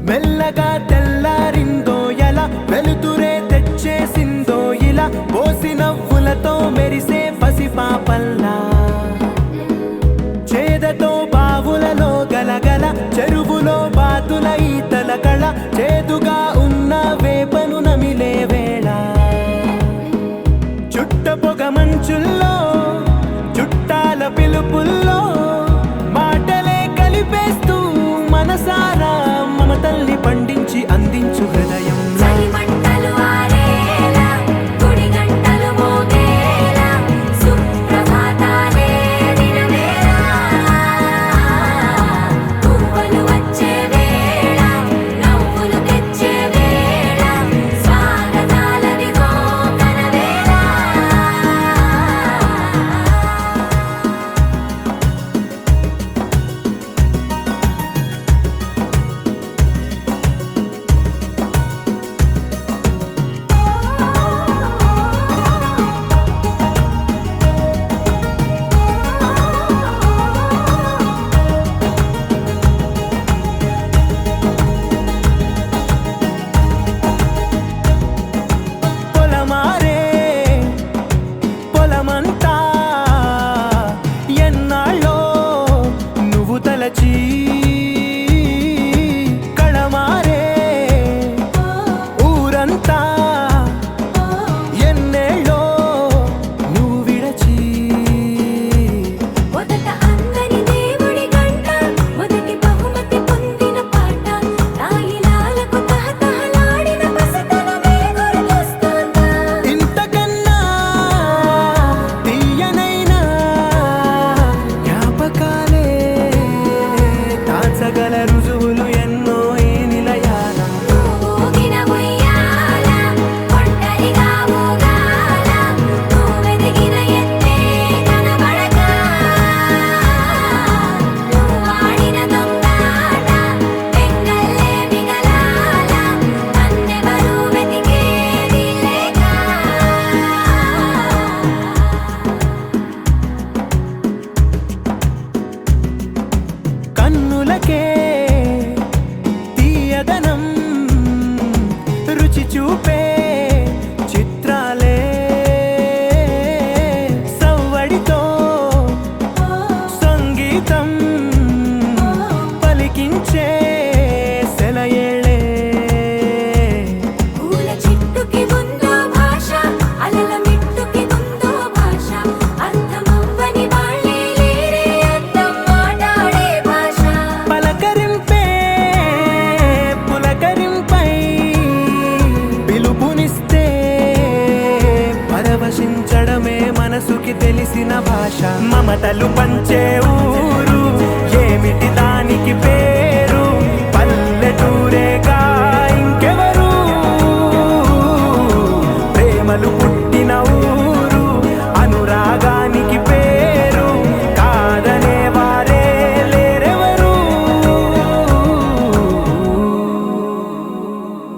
మెల్లగా తెల్లారిందో ఎలా వెలుతురే తెచ్చేసిందో ఇలా పోసి నవ్వులతో మెరిసే పసిపాపల్లా చేదతో బావులలో గలగల చెరువులో బాతుల ఈతల కళ చేదుగా ఉన్న వేపను నమిలే వేళ చుట్ట పొగ మంచుల్లో చుట్టాల పిలుపుల్లో మాటలే కలిపేస్తూ మనసారా మమతల్ని పండించి అందించు హృదయం కళమారే ఊరంతా ఎన్నేళ్ళో నువ్వు విడచి మొదట అందని దేవుడి గంట మొదటి బహుమతి పొందిన పాట తాయిలాలకు తహతహలాడిన పసితనమే గుర్తొస్తుందా ఇంతకన్నా తీయనైనా జ్ఞాపకాలే దాచగల రుజువులు ఎన్నో ఈ నిలయాల ఊగిన ఉయ్యాల ఒంటరిగా ఊగాల నువ్వెదిగిన ఎత్తే కనబడక నువ్వాడిన దొంగాట పెంగల్లే మిగలాల నన్నెవరూ వెతికేది లేక కన్నులకే తీయదనం రుచి చూపే చిత్రాలే సవ్వడితో సంగీతం పలికించే సెలయేళే పూల చెట్టుకి ఉందో భాష అలల మిట్టుకి ఉందో భాష అర్థమవ్వని వాళ్ళే లేరే అర్థం మాట్లాడే భాష పలకరింపే పులకరింపై పిలుపునిస్తే పరవశించడమే మనసుకి తెలిసిన భాష మమతలు పంచే ఊరు ఏమిటి దానికి పేరు పల్లెటూరేగా ఇంకెవరు ప్రేమలు